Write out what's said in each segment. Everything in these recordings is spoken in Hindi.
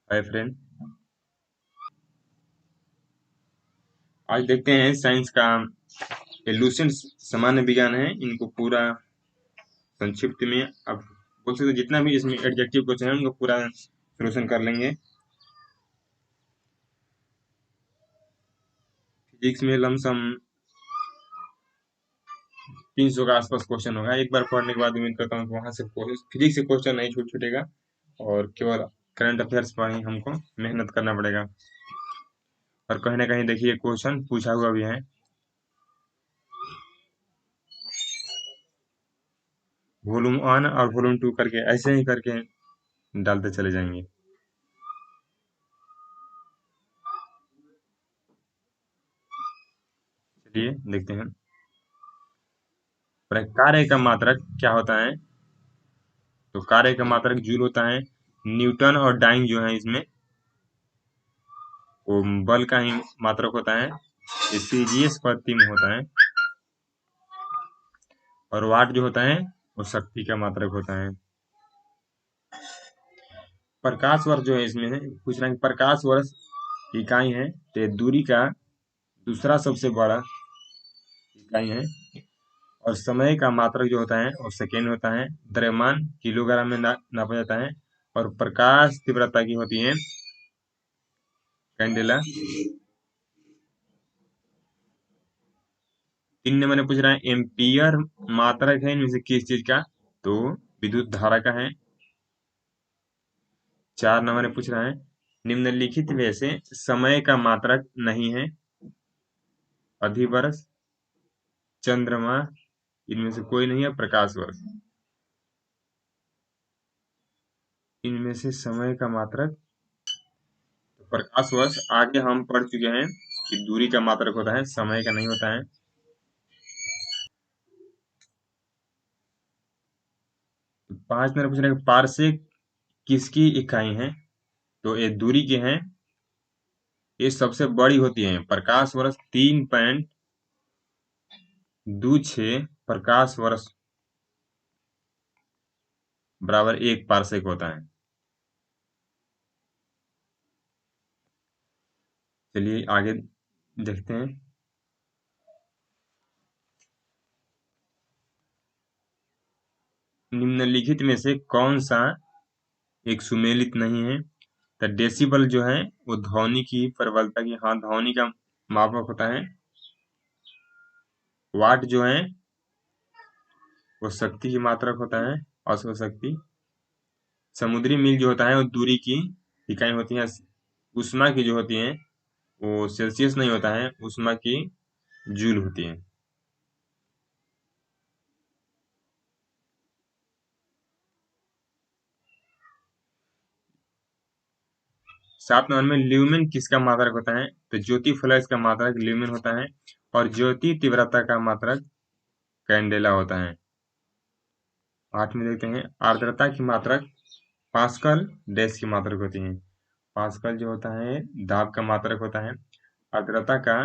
Hi friend. आज देखते हैं साइंस का एलुसेंट सामान्य विज्ञान है, इनको पूरा संक्षिप्त में अब बोल सकते जितना भी इसमें एडजेक्टिव क्वेश्चन है उनको पूरा सोल्यूशन कर लेंगे। फिजिक्स में लमसम 300 का आसपास क्वेश्चन होगा। एक बार पढ़ने के बाद उम्मीद करता हूँ कि वहां से फिजिक्स से क्वेश्चन नहीं छूटेगा और केवल करंट अफेयर्स पर ही हमको मेहनत करना पड़ेगा। और कहीं ना कहीं देखिए क्वेश्चन पूछा हुआ भी है। वॉल्यूम 1 और वॉल्यूम 2 करके ऐसे ही करके डालते चले जाएंगे। चलिए देखते हैं। कार्य का मात्रक क्या होता है? तो कार्य का मात्रक जूल होता है। न्यूटन और डाइन जो है इसमें वो बल का ही मात्रक होता है। ये सीजीएस प्रति में होता है। और वाट जो होता है वो शक्ति का मात्रक होता है। प्रकाश वर्ष जो है इसमें है पूछ रहे हैं प्रकाश वर्ष इकाई है, तो ये दूरी का दूसरा सबसे बड़ा इकाई है। और समय का मात्रक जो होता है वो सेकेंड होता है। द्रव्यमान किलोग्राम में नापा जाता है। और प्रकाश तीव्रता की होती है कैंडेला। 3 नंबर में पूछ रहा है एम्पियर मात्रक है इनमें से किस चीज का? तो विद्युत धारा का है। 4 नंबर में पूछ रहा है निम्नलिखित में से समय का मात्रक नहीं है। अधिवर्ष, चंद्रमा, इनमें से कोई नहीं है। प्रकाश वर्ष, इनमें से समय का मात्रक तो प्रकाश वर्ष आगे हम पढ़ चुके हैं कि दूरी का मात्रक होता है, समय का नहीं होता है। 5 नंबर पूछ रहे हैं पारसेक किसकी इकाई है? तो ये दूरी के हैं। ये सबसे बड़ी होती है। प्रकाश वर्ष 3.26 प्रकाश वर्ष बराबर 1 पारसेक होता है। चलिए आगे देखते हैं। निम्नलिखित में से कौन सा एक सुमेलित नहीं है? तो डेसिबल जो है वो ध्वनि की प्रबलता की, हाँ, ध्वनि का मापक होता है। वाट जो है वो शक्ति की मात्रक होता है, औसत शक्ति। समुद्री मील जो होता है वो दूरी की इकाई होती है। उष्मा की जो होती है वो सेल्सियस नहीं होता है, उष्मा की जूल होती है। 7 नंबर में ल्यूमेन किसका मात्रक होता है? तो ज्योति फ्लैश का मात्रक ल्यूमेन होता है। और ज्योति तीव्रता का मात्रक कैंडेला होता है। 8 में देखते हैं आर्द्रता की मात्रक पास्कल डैश की मात्रक होती है। पास्कल जो होता है दाब का मात्रक होता है। आर्द्रता का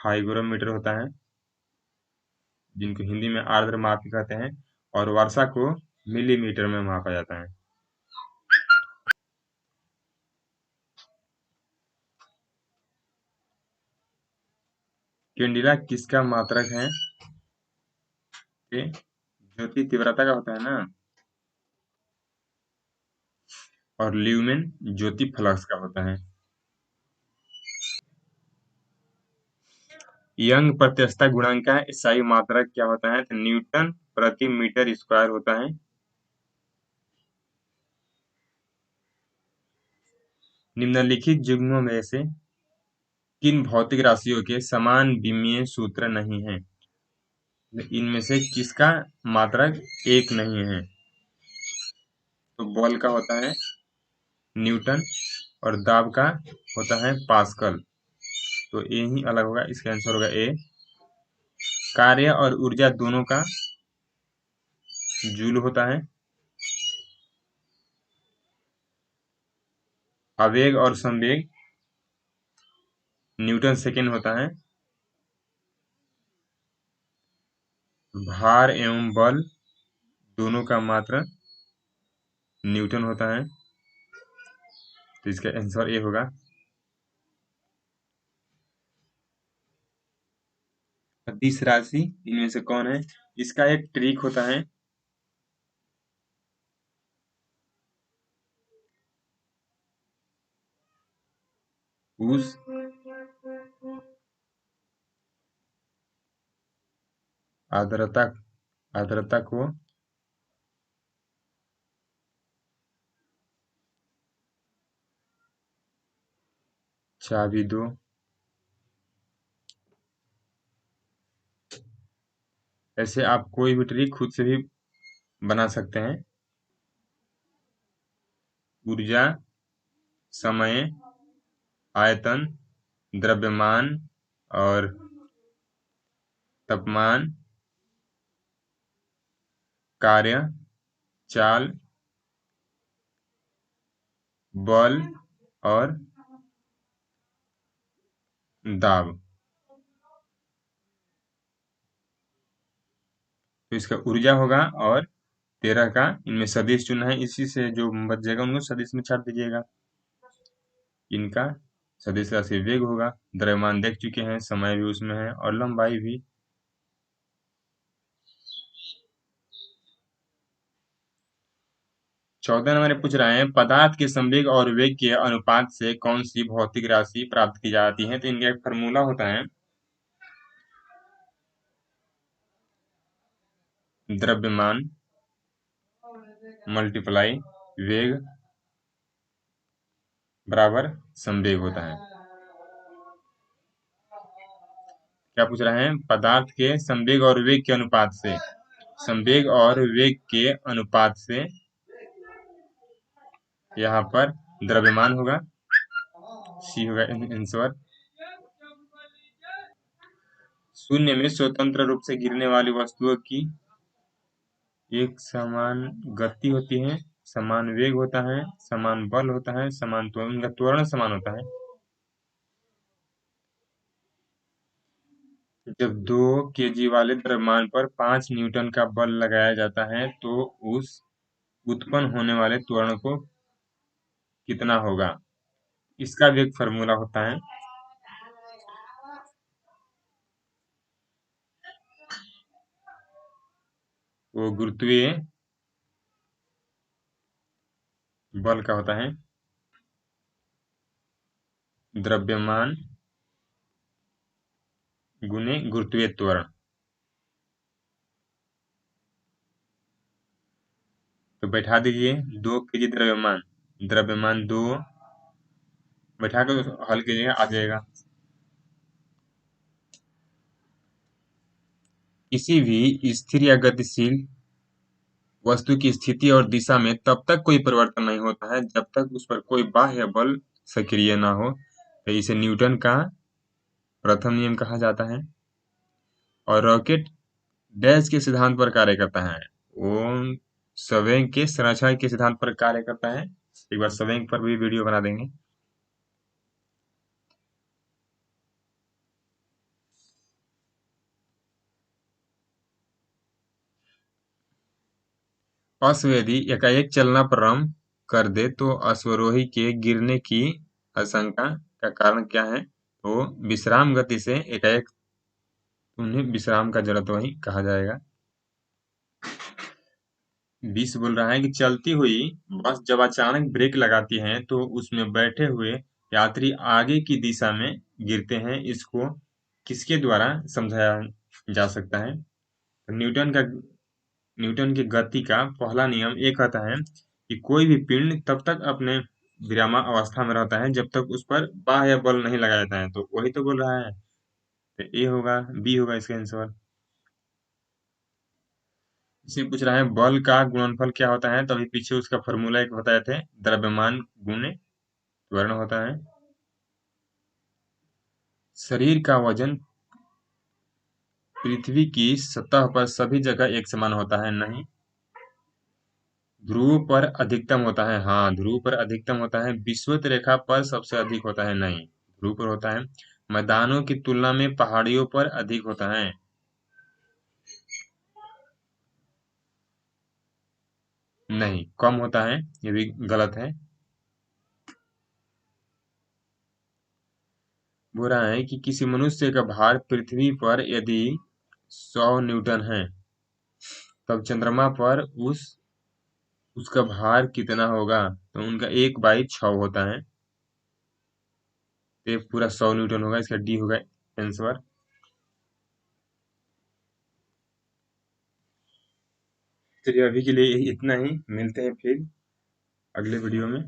हाइग्रोमीटर होता है, जिनको हिंदी में आर्द्र माप कहते हैं। और वर्षा को मिलीमीटर में मापा जाता है। कैंडिला किसका मात्रक है? ये ज्योति तीव्रता का होता है ना। और ल्यूमेन ज्योति फ्लक्स का होता है। यंग प्रत्यक्षता गुणांक का ईसाई मात्रक क्या होता है? तो न्यूटन प्रति मीटर स्क्वायर होता है। निम्नलिखित युग्मों में से किन भौतिक राशियों के समान विमीय सूत्र नहीं है? इनमें से किसका मात्रक एक नहीं है? तो बल का होता है न्यूटन और दाब का होता है पास्कल। तो ए ही अलग होगा, इसका आंसर होगा ए। कार्य और ऊर्जा दोनों का जूल होता है। आवेग और संवेग न्यूटन सेकेंड होता है। भार एवं बल दोनों का मात्रक न्यूटन होता है। तो इसका आंसर ए होगा। सदिश राशि इनमें से कौन है? इसका एक ट्रिक होता है। उस आर्द्रता आर्द्रता को चाबी दो। ऐसे आप कोई भी ट्रिक खुद से भी बना सकते हैं। ऊर्जा, समय, आयतन, द्रव्यमान और तापमान, कार्य, चाल, बल और दाब। तो इसका ऊर्जा होगा और 13 का इनमें सदिश चुनना है। इसी से जो बच जाएगा उनको सदिश में छाप दीजिएगा। इनका सदिश राशि वेग होगा। द्रव्यमान देख चुके हैं, समय भी उसमें है और लंबाई भी। 14 नंबर पूछ रहे हैं, पदार्थ के संवेग और वेग के अनुपात से कौन सी भौतिक राशि प्राप्त की जाती है? तो इनका एक फॉर्मूला होता है, द्रव्यमान मल्टीप्लाई वेग बराबर संवेग होता है। क्या पूछ रहे हैं? पदार्थ के संवेग और वेग के अनुपात से, संवेग और वेग के अनुपात से यहाँ पर द्रव्यमान होगा, सी होगा आंसर। शून्य में स्वतंत्र रूप से गिरने वाली वस्तुओं की एक समान गति होती है, समान वेग होता है, समान बल होता है, समान त्वरण, उनका त्वरण समान होता है। जब 2 kg वाले द्रव्यमान पर 5 न्यूटन का बल लगाया जाता है तो उस उत्पन्न होने वाले त्वरण को कितना होगा? इसका भी एक फॉर्मूला होता है। वो गुरुत्वीय बल का होता है, द्रव्यमान गुने गुरुत्वीय त्वरण। तो बैठा दीजिए 2 kg द्रव्यमान, द्रव्यमान 2 बैठा कर हल कीजिएगा, आ जाएगा। किसी भी स्थिर या गतिशील वस्तु की स्थिति और दिशा में तब तक कोई परिवर्तन नहीं होता है जब तक उस पर कोई बाह्य बल सक्रिय ना हो। तो इसे न्यूटन का प्रथम नियम कहा जाता है। और रॉकेट डैश के सिद्धांत पर कार्य करता है। वो संवेग के संरक्षण के सिद्धांत पर कार्य करता है। एक बार संवेग पर भी वीडियो बना देंगे। अश्व यदि एकाएक चलना प्रारंभ कर दे तो अश्वरोही के गिरने की आशंका का कारण क्या है? तो विश्राम गति से एकाएक उन्हें विश्राम का जड़त्व ही कहा जाएगा। 20 बोल रहा है कि चलती हुई बस जब अचानक ब्रेक लगाती है तो उसमें बैठे हुए यात्री आगे की दिशा में गिरते हैं। इसको किसके द्वारा समझाया जा सकता है? तो न्यूटन की गति का पहला नियम ये कहता है कि कोई भी पिंड तब तक अपने विरामावस्था में रहता है जब तक उस पर बाह्य बल नहीं लगाया जाता है। तो वही तो बोल रहा है। तो ए होगा, बी होगा इसका आंसर। इसमें पूछ रहा है बल का गुणनफल क्या होता है? तो अभी पीछे उसका फॉर्मूला एक बताए थे, द्रव्यमान गुणे त्वरण होता है। शरीर का वजन पृथ्वी की सतह पर सभी जगह एक समान होता है? नहीं। ध्रुव पर अधिकतम होता है? हाँ, ध्रुव पर अधिकतम होता है। विषुवत रेखा पर सबसे अधिक होता है? नहीं, ध्रुव पर होता है। मैदानों की तुलना में पहाड़ियों पर अधिक होता है? नहीं, कम होता है। ये भी गलत है। बोल रहा है कि किसी मनुष्य का भार पृथ्वी पर यदि 100 न्यूटन है, तब चंद्रमा पर उसका भार कितना होगा। तो उनका 1/6 होता है, तो ये पूरा 100 न्यूटन होगा, इसका डी होगा आंसर। चलिए अभी के लिए इतना ही, मिलते हैं फिर अगले वीडियो में।